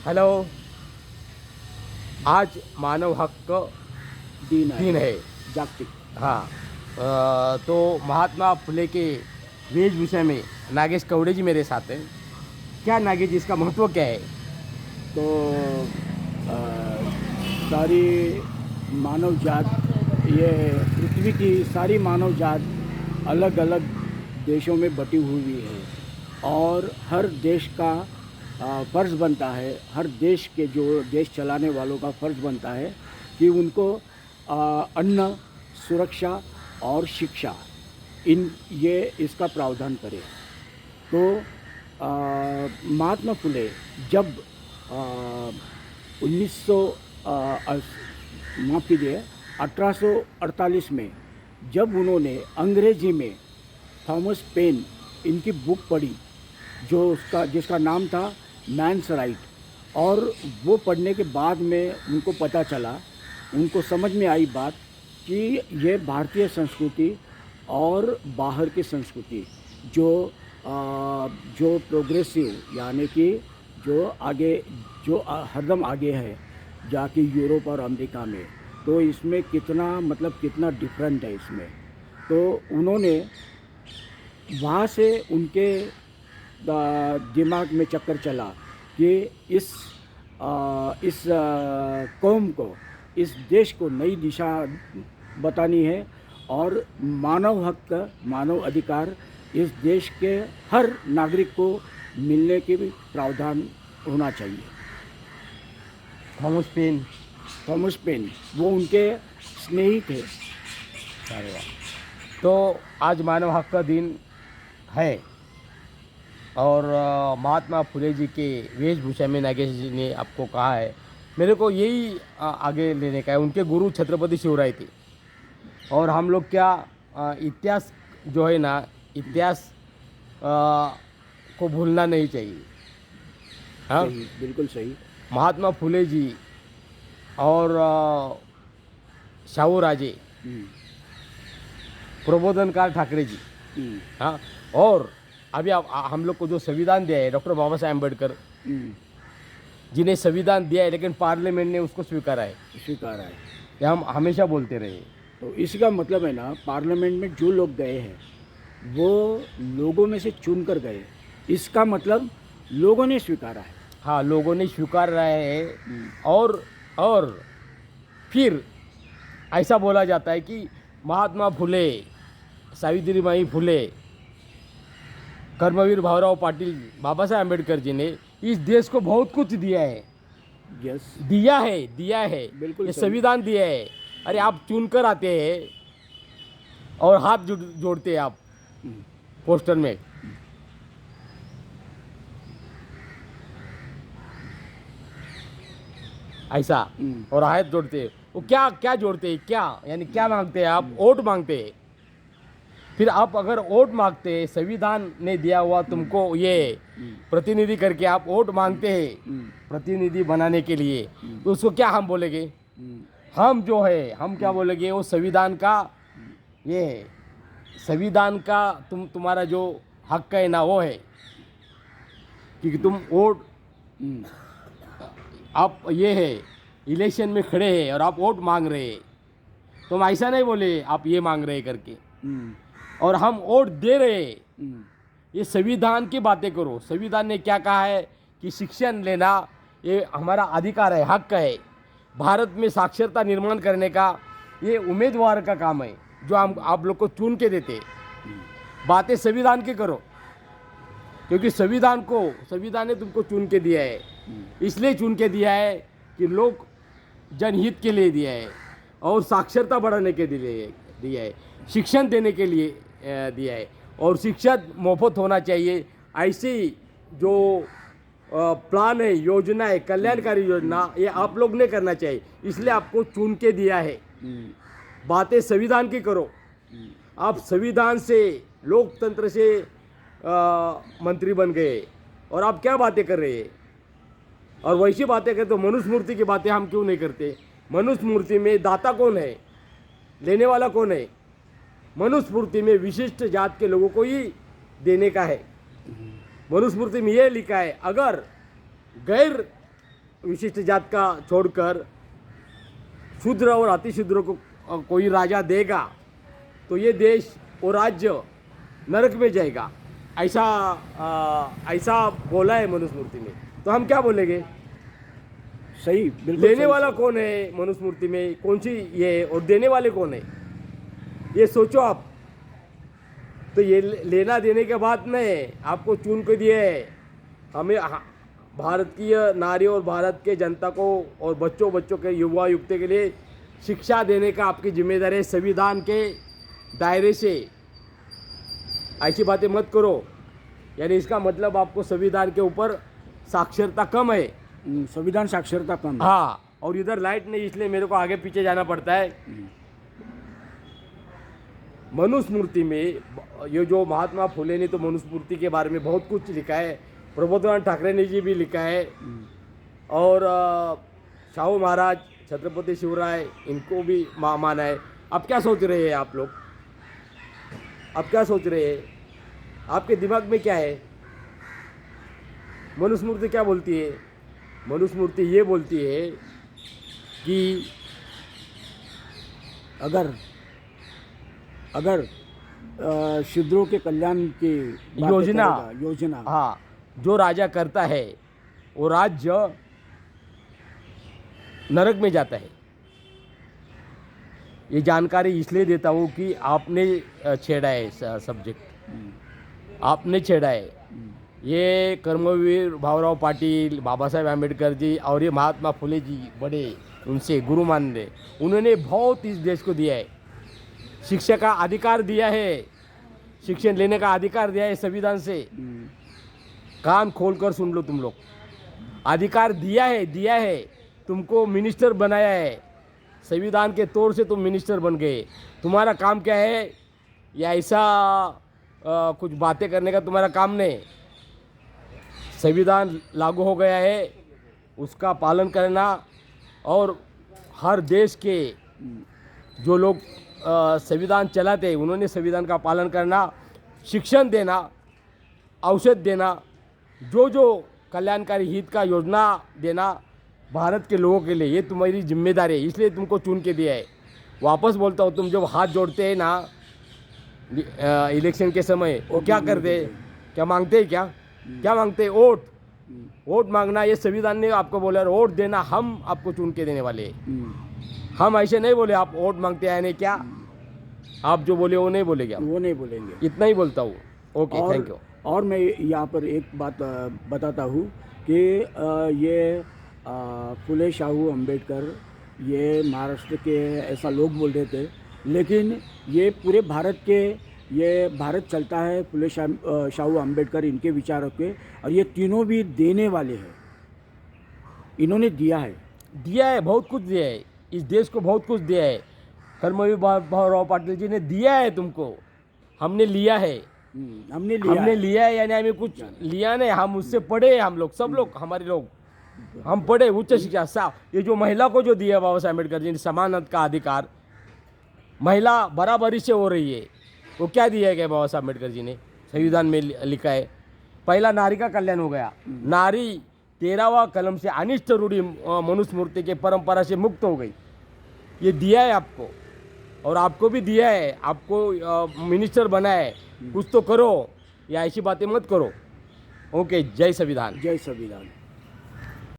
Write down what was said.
Hello. आज मानव हक दिन है जागतिक। हाँ। तो महात्मा फुले के वेशभूषा में नागेश कवड़े जी मेरे साथ हैं। क्या नागेश जी, इसका महत्व क्या है? तो अ, सारी मानव जात, ये पृथ्वी की सारी मानव जात अलग अलग देशों में बटी हुई है और हर देश का फ़र्ज़ बनता है, हर देश के जो देश चलाने वालों का फ़र्ज़ बनता है कि उनको अन्न, सुरक्षा और शिक्षा ये इसका प्रावधान करे। तो महात्मा फुले जब 1900 माफ़ कीजिए 1848 में जब उन्होंने अंग्रेजी में थॉमस पेन इनकी बुक पढ़ी, जिसका नाम था मैन्स राइट, और वो पढ़ने के बाद में उनको पता चला, उनको समझ में आई बात कि ये भारतीय संस्कृति और बाहर की संस्कृति जो प्रोग्रेसिव यानी कि जो हरदम आगे है जाके यूरोप और अमेरिका में, तो इसमें कितना डिफरेंट है इसमें। तो उन्होंने वहाँ से उनके दिमाग में चक्कर चला कि इस कौम को, इस देश को नई दिशा बतानी है और मानव हक, मानव अधिकार इस देश के हर नागरिक को मिलने के भी प्रावधान होना चाहिए। थॉमस पेन वो उनके स्नेही थे। अरे वाह। तो आज मानव हक का दिन है और महात्मा फुले जी के वेशभूषा में नागेश जी ने आपको कहा है, मेरे को यही आगे लेने का है। उनके गुरु छत्रपति शिवराय थे और हम लोग क्या इतिहास जो है ना, इतिहास को भूलना नहीं चाहिए। हाँ, सही, बिल्कुल सही। महात्मा फुले जी और शाहू राजे, हम्म, प्रबोधनकार ठाकरे जी, हम्म, हाँ, और अभी हम लोग को जो संविधान दिया है डॉक्टर बाबा साहेब अम्बेडकर, हम्म, जिन्हें संविधान दिया है लेकिन पार्लियामेंट ने उसको स्वीकारा है, स्वीकार है। ये हम हमेशा बोलते रहे। तो इसका मतलब है ना, पार्लियामेंट में जो लोग गए हैं वो लोगों में से चुन कर गए, इसका मतलब लोगों ने स्वीकारा है। हाँ, लोगों ने स्वीकार रहे हैं। हम्म, और फिर ऐसा बोला जाता है कि महात्मा फुले, सावित्रीबाई फुले, कर्मवीर भाऊराव पाटिल, बाबा साहेब अम्बेडकर जी ने इस देश को बहुत कुछ दिया है। यस, दिया है बिल्कुल ये सही। संविधान दिया है। अरे आप चुन कर आते हैं और हाथ जोड़ते हैं आप हम्म, पोस्टर में। ऐसा हम्म, और हाथ जोड़ते हैं। वो क्या क्या जोड़ते हैं, क्या यानी क्या मांगते हैं आप? वोट मांगते हैं। फिर आप अगर वोट मांगते हैं, संविधान ने दिया हुआ तुमको ये प्रतिनिधि करके आप वोट मांगते हैं हम्म, प्रतिनिधि बनाने के लिए, तो उसको क्या हम बोलेंगे? हम्म, हम जो है, हम क्या बोलेंगे? वो संविधान का, ये है संविधान का तुम्हारा जो हक है ना, वो है कि तुम वोट, हम्म, आप ये है इलेक्शन में खड़े हैं और आप वोट मांग रहे हैं, तो हम ऐसा नहीं बोले आप ये मांग रहे हैं करके, हम्म, और हम वोट दे रहे हैं। हम्म, ये संविधान की बातें करो। संविधान ने क्या कहा है कि शिक्षण लेना ये हमारा अधिकार है, हक है। भारत में साक्षरता निर्माण करने का ये उम्मीदवार का काम है जो हम आप लोग को चुन के देते। बातें संविधान की करो, क्योंकि संविधान ने तुमको चुन के दिया है। इसलिए चुन के दिया है कि लोग जनहित के लिए दिया है और साक्षरता बढ़ाने के लिए दिया है, शिक्षण देने के लिए दिया है, और शिक्षा मुफ्त होना चाहिए। ऐसी जो प्लान है, योजना है, कल्याणकारी योजना, ये आप लोग ने करना चाहिए, इसलिए आपको चुन के दिया है। बातें संविधान की करो। आप संविधान से, लोकतंत्र से मंत्री बन गए और आप क्या बातें कर रहे हैं? और वैसी बातें करते तो मनुस्मृति की बातें हम क्यों नहीं करते? मनुस्मृति में दाता कौन है, लेने वाला कौन है? मनुस्मृति में विशिष्ट जात के लोगों को ही देने का है। मनुस्मृति में ये लिखा है, अगर गैर विशिष्ट जात का छोड़कर शूद्र और अतिशूद्र को कोई राजा देगा तो ये देश और राज्य नरक में जाएगा, ऐसा बोला है मनुस्मृति में। तो हम क्या बोलेंगे? सही, बिल्कुल लेने सही, वाला सही। कौन है मनुस्मृति में, कौन सी ये, और देने वाले कौन है, ये सोचो आप। तो ये लेना देने के बाद नहीं, आपको चुन के दिए है। हमें भारत की नारी और भारत के जनता को और बच्चों के युवा युवती के लिए शिक्षा देने का आपकी जिम्मेदारी है। संविधान के दायरे से ऐसी बातें मत करो, यानी इसका मतलब आपको संविधान के ऊपर साक्षरता कम है। संविधान साक्षरता कम है। हाँ, और इधर लाइट नहीं, इसलिए मेरे को आगे पीछे जाना पड़ता है। मनुस्मृति में ये जो महात्मा फुले ने तो मनुस्मृति के बारे में बहुत कुछ लिखा है, प्रबोधन ठाकरे ने जी भी लिखा है, और शाहू महाराज, छत्रपति शिवराय, इनको भी माना है। अब क्या सोच रहे हैं आप लोग? अब क्या सोच रहे हैं? आपके दिमाग में क्या है? मनुस्मृति क्या बोलती है? मनुस्मृति ये बोलती है कि अगर शूद्रों के कल्याण की बातें योजना, करेगा, योजना, हाँ, जो राजा करता है वो राज्य नरक में जाता है। ये जानकारी इसलिए देता हूँ कि आपने छेड़ा है सब्जेक्ट, आपने छेड़ा है। ये कर्मवीर भाऊराव पाटिल, बाबा साहेब आम्बेडकर जी और ये महात्मा फुले जी बड़े उनसे गुरु मान रहे, उन्होंने बहुत इस देश को दिया है। शिक्षा का अधिकार दिया है, शिक्षण लेने का अधिकार दिया है संविधान से। कान खोल कर सुन लो तुम लोग, अधिकार दिया है। तुमको मिनिस्टर बनाया है, संविधान के तौर से तुम मिनिस्टर बन गए। तुम्हारा काम क्या है? या ऐसा कुछ बातें करने का तुम्हारा काम नहीं। संविधान लागू हो गया है, उसका पालन करना, और हर देश के जो लोग संविधान चलाते हैं उन्होंने संविधान का पालन करना, शिक्षण देना, औषध देना, जो कल्याणकारी हित का योजना देना भारत के लोगों के लिए, ये तुम्हारी जिम्मेदारी है। इसलिए तुमको चुन के दिया है। वापस बोलता हूँ, तुम जब हाथ जोड़ते हैं ना इलेक्शन के समय, वो क्या करते हैं? क्या मांगते हैं? क्या मांगते हैं? वोट मांगना। ये संविधान ने आपको बोला वोट देना, हम आपको चुन के देने वाले हैं। हम ऐसे नहीं बोले आप वोट मांगते हैं नहीं, क्या आप जो बोले वो नहीं बोलेंगे? वो नहीं बोलेंगे। इतना ही बोलता हूँ। Okay, thank you. और मैं यहाँ पर एक बात बताता हूँ कि ये फुले शाहू अम्बेडकर, ये महाराष्ट्र के ऐसा लोग बोल रहे थे, लेकिन ये पूरे भारत के, ये भारत चलता है फुले शाहू अम्बेडकर, इनके विचारों के, और ये तीनों भी देने वाले हैं। इन्होंने दिया है, बहुत कुछ दिया है इस देश को, बहुत कुछ दिया है। कर्मवीर भाऊराव पाटिल जी ने दिया है तुमको, हमने लिया है। हमने लिया है, यानी हमें कुछ लिया नहीं, हम उससे पढ़े, हम लोग, सब लोग, हमारे लोग, हम पढ़े उच्च शिक्षा। ये जो महिला को जो दिया बाबा साहेब अम्बेडकर जी ने, समानता का अधिकार, महिला बराबरी से हो रही है, वो क्या दिया गया बाबा साहेब अम्बेडकर जी ने? संविधान में लिखा है। पहला नारी का कल्याण हो गया, नारी 13वां कलम से अनिष्ट रूढ़ी मनुस्मृति के परंपरा से मुक्त हो गई। ये दिया है आपको, और आपको भी दिया है, आपको मिनिस्टर बनाया है, कुछ तो करो, या ऐसी बातें मत करो। ओके, जय संविधान। जय संविधान।